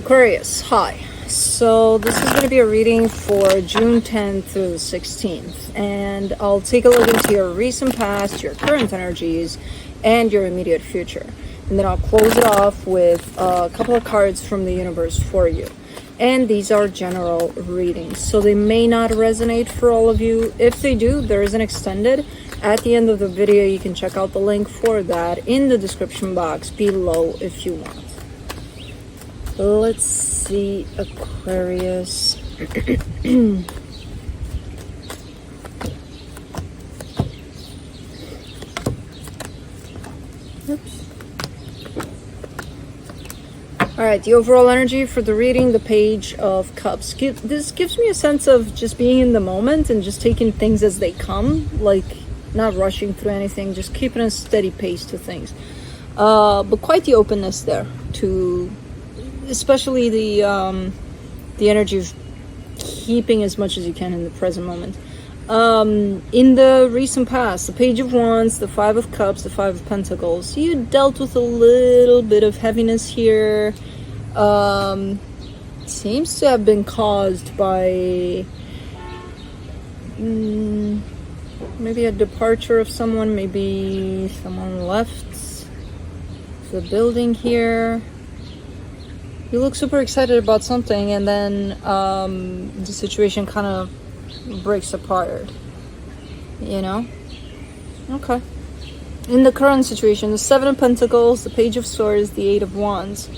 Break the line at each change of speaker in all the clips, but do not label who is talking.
Aquarius, hi. So this is going to be a reading for June 10th through the 16th, and I'll take a look into your recent past, your current energies, and your immediate future. And then I'll close it off with a couple of cards from the universe for you. And these are general readings, so they may not resonate for all of you. If they do, there is an extended. At the end of the video, you can check out the link for that in the description box below if you want. Let's see, Aquarius. Oops. All right, the overall energy for the reading, the Page of Cups. This gives me a sense of just being in the moment and just taking things as they come, like not rushing through anything, just keeping a steady pace to things. But quite the openness there to, especially the energy of keeping as much as you can in the present moment. In the recent past, the Page of Wands, the Five of Cups, the Five of Pentacles, you dealt with a little bit of heaviness here. Seems to have been caused by maybe a departure of someone, maybe someone left the building here. You look super excited about something, and then the situation kind of breaks apart, you know? Okay. In the current situation, the Seven of Pentacles, the Page of Swords, the Eight of Wands.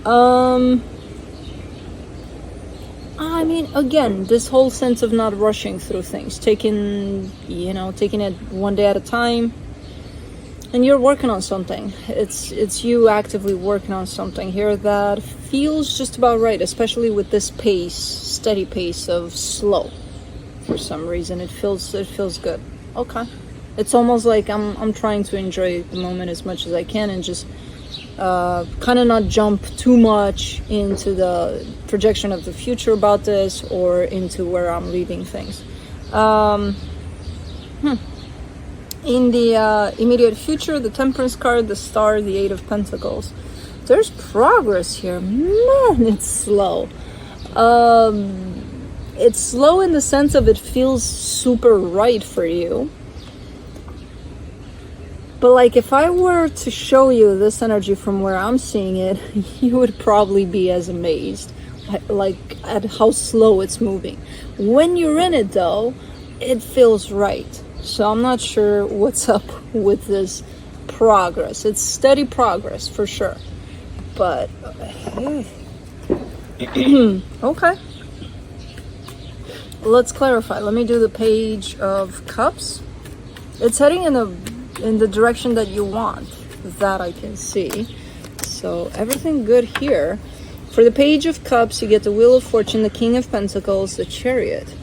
I mean, again, this whole sense of not rushing through things, taking it one day at a time. And you're working on something. It's you actively working on something here that feels just about right, especially with this pace, steady pace of slow. For some reason, it feels good. Okay, it's almost like I'm trying to enjoy the moment as much as I can and just kind of not jump too much into the projection of the future about this or into where I'm leaving things. In the immediate future, the Temperance card, the Star, the Eight of Pentacles. There's progress here. Man, it's slow. It's slow in the sense of it feels super right for you. But like if I were to show you this energy from where I'm seeing it, you would probably be as amazed like at how slow it's moving. When you're in it though, it feels right. So I'm not sure what's up with this progress. It's steady progress for sure. But okay. Let's clarify. Let me do the Page of Cups. It's heading in the direction that you want, that I can see. So everything good here. For the Page of Cups, you get the Wheel of Fortune, the King of Pentacles, the Chariot.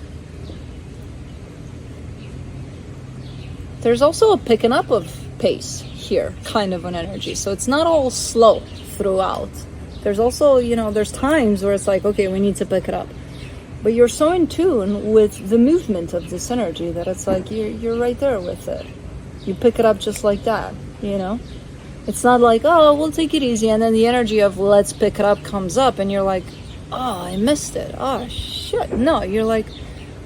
There's also a picking up of pace here, kind of an energy. So it's not all slow throughout. There's also, there's times where it's like, okay, we need to pick it up. But you're so in tune with the movement of this energy that it's like you're right there with it. You pick it up just like that, It's not like, oh, we'll take it easy, and then the energy of let's pick it up comes up, and you're like, oh, I missed it. Oh, shit. No, you're like,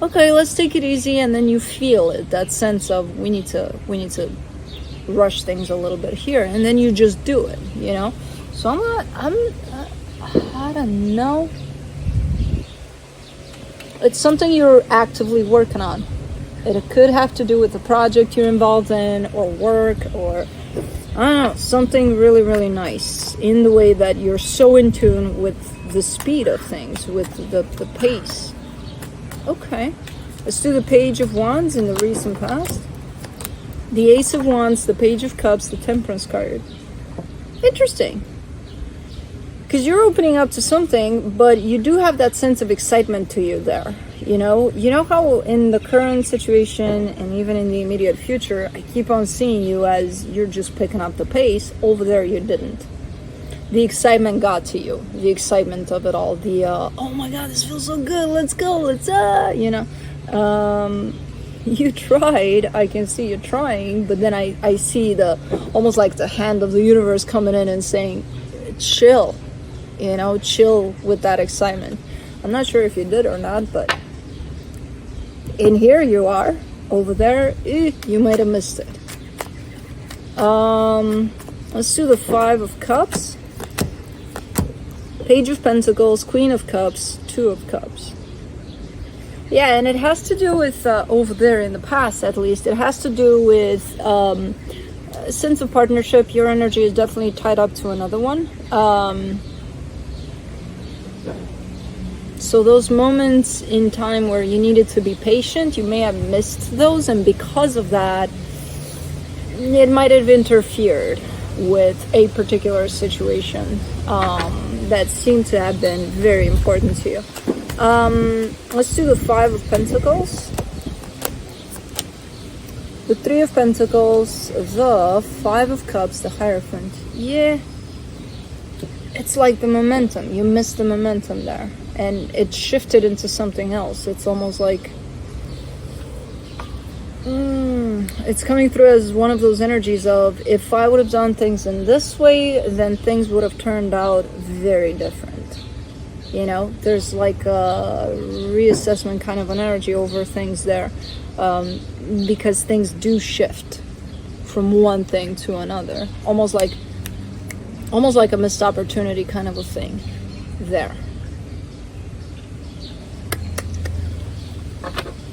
okay, let's take it easy, and then you feel it, that sense of we need to rush things a little bit here, and then you just do it, So I don't know. It's something you're actively working on. It could have to do with the project you're involved in, or work, or I don't know, something really, really nice in the way that you're so in tune with the speed of things, with the pace. Okay, let's do the Page of Wands in the recent past. The Ace of Wands, the Page of Cups, the Temperance card. Interesting. Because you're opening up to something, but you do have that sense of excitement to you there. You know how in the current situation and even in the immediate future, I keep on seeing you as you're just picking up the pace. Over there, you didn't. The excitement got to you. The excitement of it all. The, oh my God, this feels so good. Let's go. Let's, You tried. I can see you trying, but then I see the almost like the hand of the universe coming in and saying, chill. you know, chill with that excitement. I'm not sure if you did or not, but in here you are. Over there, you might have missed it. Let's do the Five of Cups, Page of Pentacles, Queen of Cups, Two of Cups. Yeah, and it has to do with, over there in the past at least, it has to do with a sense of partnership. Your energy is definitely tied up to another one. So those moments in time where you needed to be patient, you may have missed those, and because of that, it might have interfered with a particular situation that seemed to have been very important to you. Let's do the Five of Pentacles, the Three of Pentacles, the Five of Cups, the Hierophant. Yeah, it's like the momentum. You missed the momentum there, and it shifted into something else. It's almost like it's coming through as one of those energies of, if I would have done things in this way, then things would have turned out very different. You know, there's like a reassessment kind of an energy over things there, because things do shift from one thing to another, almost like a missed opportunity kind of a thing there.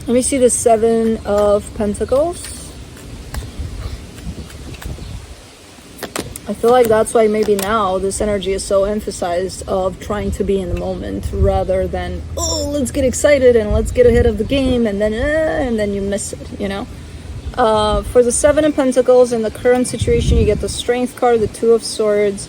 Let me see the Seven of Pentacles. I feel like that's why maybe now this energy is so emphasized of trying to be in the moment rather than, oh, let's get excited and let's get ahead of the game, and then you miss it, you know? For the Seven of Pentacles, in the current situation, you get the Strength card, the Two of Swords,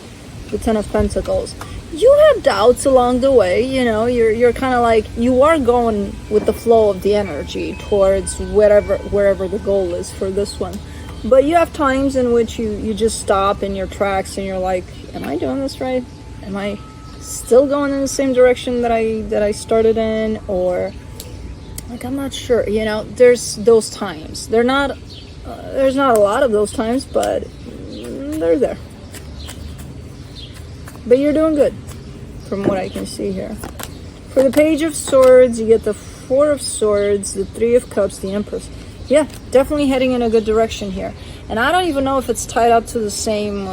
the Ten of Pentacles. You have doubts along the way, you know, you're kind of like, you are going with the flow of the energy towards wherever the goal is for this one. But you have times in which you just stop in your tracks and you're like, am I doing this right? Am I still going in the same direction that I started in? Or like, I'm not sure, you know, there's those times. There's not a lot of those times, but they're there. But you're doing good from what I can see here. For the Page of Swords, you get the Four of Swords, the Three of Cups, the Empress. Yeah, definitely heading in a good direction here. And I don't even know if it's tied up to the same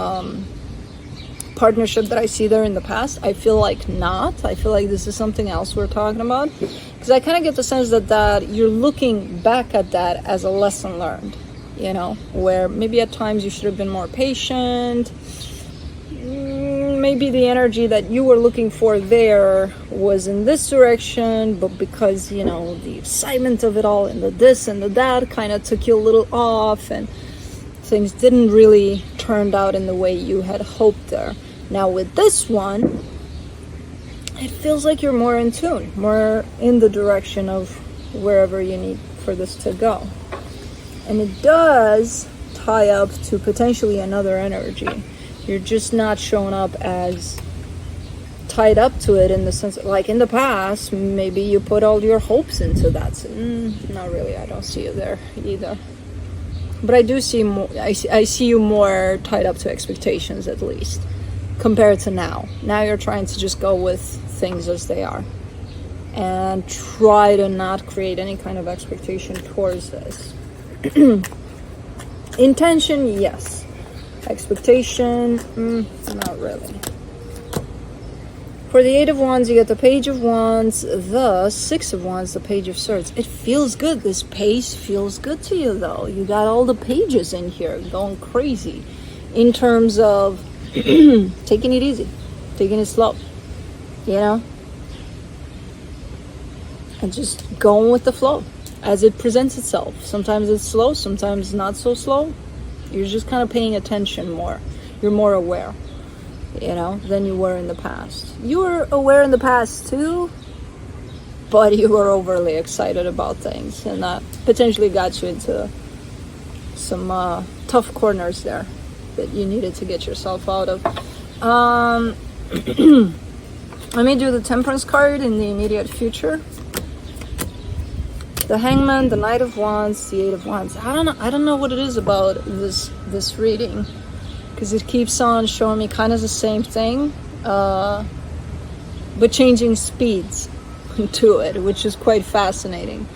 partnership that I see there in the past. I feel like not. I feel like this is something else we're talking about. Because I kind of get the sense that you're looking back at that as a lesson learned. You know, where maybe at times you should have been more patient. Maybe the energy that you were looking for there was in this direction, but because, you know, the excitement of it all and the this and the that kind of took you a little off, and things didn't really turn out in the way you had hoped there. Now with this one, it feels like you're more in tune, more in the direction of wherever you need for this to go. And it does tie up to potentially another energy. You're just not showing up as tied up to it in the sense, like in the past, maybe you put all your hopes into that. So, not really, I don't see you there either. But I do see more, I see you more tied up to expectations, at least, compared to now. Now you're trying to just go with things as they are and try to not create any kind of expectation towards this. Intention, yes. Expectation, not really. For the Eight of Wands, you get the Page of Wands, the Six of Wands, the Page of Swords. It feels good. This pace feels good to you, though. You got all the pages in here going crazy in terms of taking it easy, taking it slow, you know? And just going with the flow as it presents itself. Sometimes it's slow, sometimes not so slow. You're just kind of paying attention more. You're more aware, you know, than you were in the past. You were aware in the past too, but you were overly excited about things, and that potentially got you into some tough corners there that you needed to get yourself out of. Let me do the Temperance card in the immediate future. The Hangman, the Knight of Wands, the Eight of Wands. I don't know what it is about this reading, because it keeps on showing me kind of the same thing. but changing speeds to it, which is quite fascinating.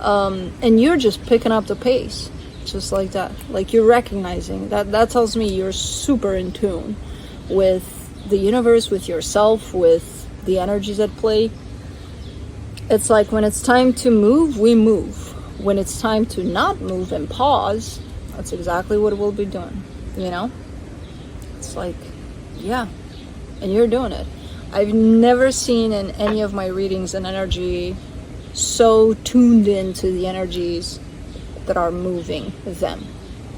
And you're just picking up the pace, just like that. Like you're recognizing that. That tells me you're super in tune with the universe, with yourself, with the energies at play. It's like when it's time to move, we move. When it's time to not move and pause, that's exactly what we'll be doing, you know? It's like, yeah, and you're doing it. I've never seen in any of my readings an energy so tuned into the energies that are moving them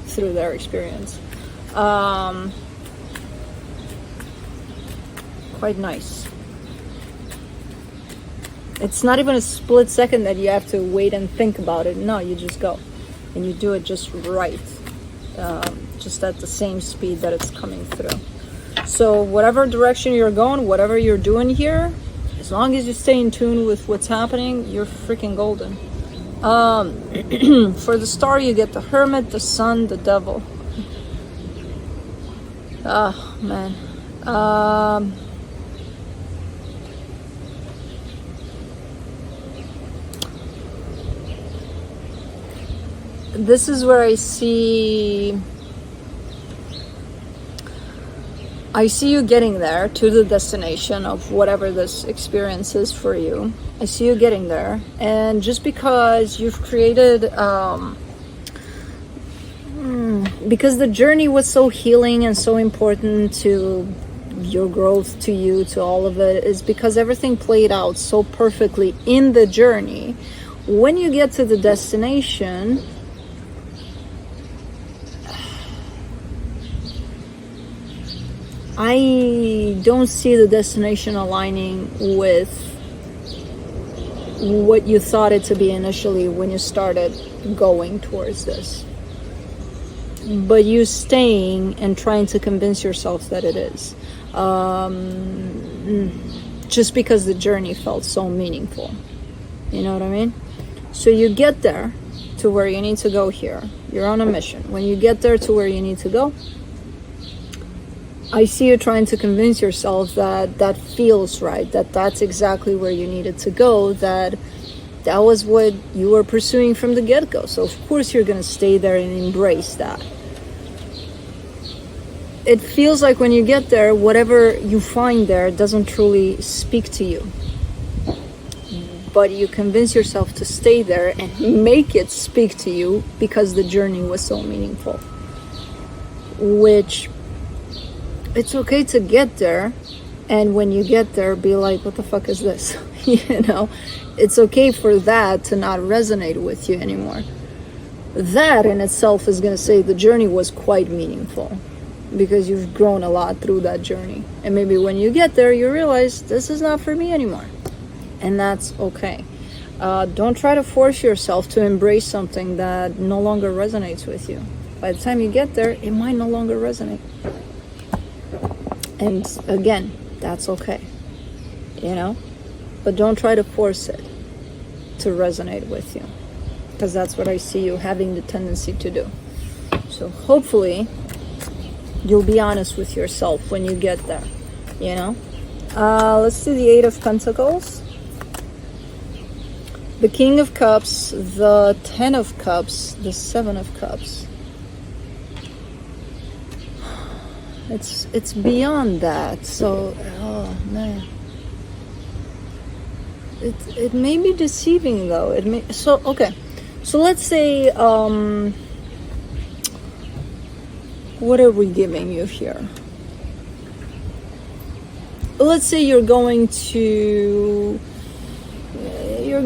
through their experience. Quite nice. It's not even a split second that you have to wait and think about it. No, you just go. And you do it just right. Just at the same speed that it's coming through. So whatever direction you're going, whatever you're doing here, as long as you stay in tune with what's happening, you're freaking golden. For the star, you get the Hermit, the Sun, the Devil. Oh, man. This is where I see you getting there to the destination of whatever this experience is for you. I see you getting there, and just because you've created because the journey was so healing and so important to your growth, to you, to all of it, is because everything played out so perfectly in the journey. When you get to the destination, I don't see the destination aligning with what you thought it to be initially when you started going towards this. But you staying and trying to convince yourself that it is. Just because the journey felt so meaningful. You know what I mean? So you get there to where you need to go here. You're on a mission. When you get there to where you need to go, I see you trying to convince yourself that that feels right, that that's exactly where you needed to go, that was what you were pursuing from the get-go. So of course you're going to stay there and embrace that. It feels like when you get there, whatever you find there doesn't truly speak to you. But you convince yourself to stay there and make it speak to you because the journey was so meaningful. Which, it's okay to get there, and when you get there, be like, what the fuck is this? You know, it's okay for that to not resonate with you anymore. That in itself is going to say the journey was quite meaningful because you've grown a lot through that journey. And maybe when you get there, you realize this is not for me anymore. And that's okay. Don't try to force yourself to embrace something that no longer resonates with you. By the time you get there, it might no longer resonate. And again, that's okay, you know, but don't try to force it to resonate with you, because that's what I see you having the tendency to do. So hopefully you'll be honest with yourself when you get there, you know. Let's do the Eight of Pentacles, the King of Cups, the Ten of Cups, the Seven of Cups. It's beyond that. So, oh man, it may be deceiving though. It may. So okay, so let's say what are we giving you here? Let's say you're going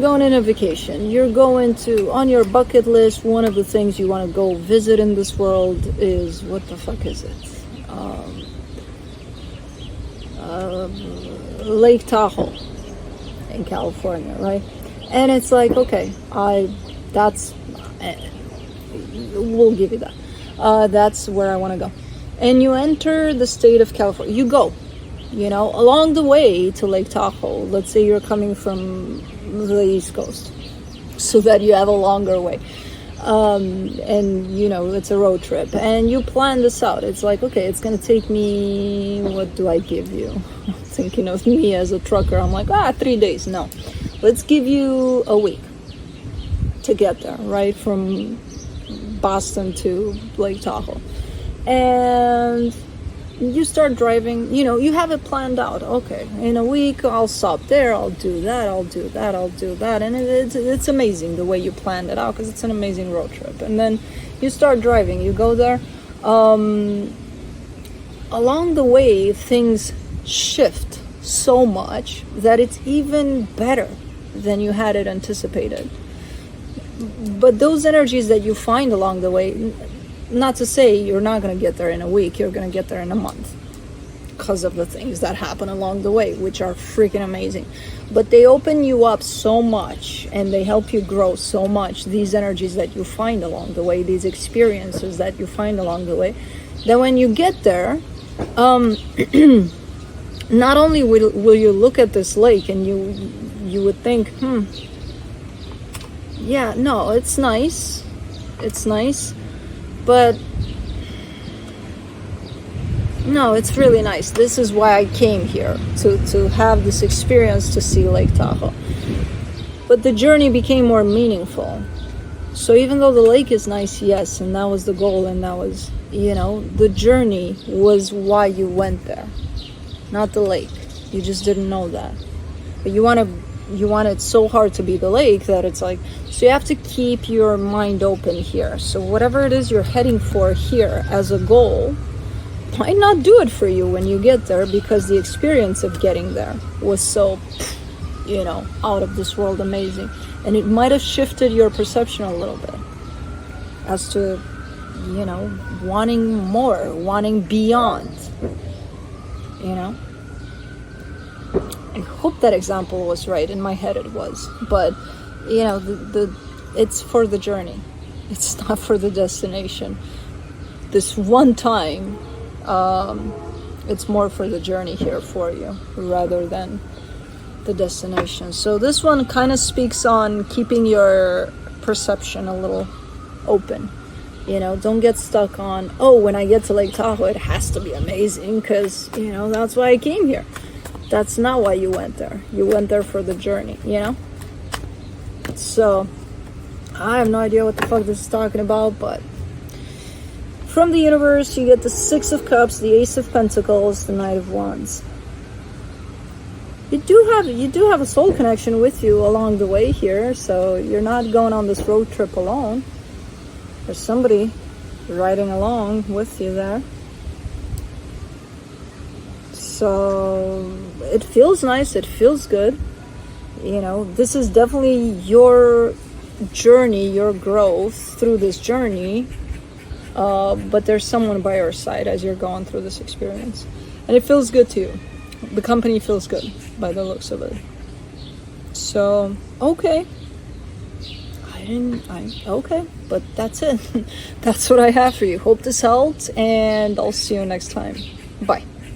on a vacation. You're going to, on your bucket list, one of the things you want to go visit in this world is, what the fuck is it? Lake Tahoe in California, right? And it's like, okay, we'll give you that. That's where I want to go. And you enter the state of California. You go, you know, along the way to Lake Tahoe. Let's say you're coming from the East Coast, so that you have a longer way. And you know, it's a road trip, and you plan this out. It's like, okay, it's gonna take me, what do I give you? thinking of me as a trucker. I'm like, 3 days. No, let's give you a week to get there, right? From Boston to Lake Tahoe. And you start driving, you have it planned out. Okay, in a week I'll stop there, I'll do that, I'll do that, I'll do that. And it's amazing the way you planned it out, because it's an amazing road trip. And then you start driving, you go there. Along the way, things shift so much that it's even better than you had it anticipated. But those energies that you find along the way, not to say you're not going to get there in a week, you're going to get there in a month, because of the things that happen along the way, which are freaking amazing. But they open you up so much, and they help you grow so much, these energies that you find along the way, these experiences that you find along the way, that when you get there, not only will you look at this lake and you would think, yeah, no, it's nice, but no, it's really nice. This is why I came here, to have this experience, to see Lake Tahoe. But the journey became more meaningful. So even though the lake is nice, yes, and that was the goal, and that was, the journey was why you went there, not the lake. You just didn't know that. But you want it so hard to be the lake that it's like, so you have to keep your mind open here. So whatever it is you're heading for here as a goal might not do it for you when you get there, because the experience of getting there was so, out of this world amazing. And it might have shifted your perception a little bit as to, wanting more, wanting beyond, I hope that example was right. In my head it was. But, it's for the journey. It's not for the destination. This one time, it's more for the journey here for you rather than the destination. So this one kind of speaks on keeping your perception a little open. Don't get stuck on, when I get to Lake Tahoe, it has to be amazing because, that's why I came here. That's not why you went there. You went there for the journey, So, I have no idea what the fuck this is talking about, but from the universe, you get the Six of Cups, the Ace of Pentacles, the Knight of Wands. You do have a soul connection with you along the way here, so you're not going on this road trip alone. There's somebody riding along with you there. So it feels nice, it feels good. This is definitely your journey, your growth through this journey. But there's someone by your side as you're going through this experience. And it feels good to you. The company feels good by the looks of it. So, okay. Okay, but that's it. That's what I have for you. Hope this helped, and I'll see you next time. Bye.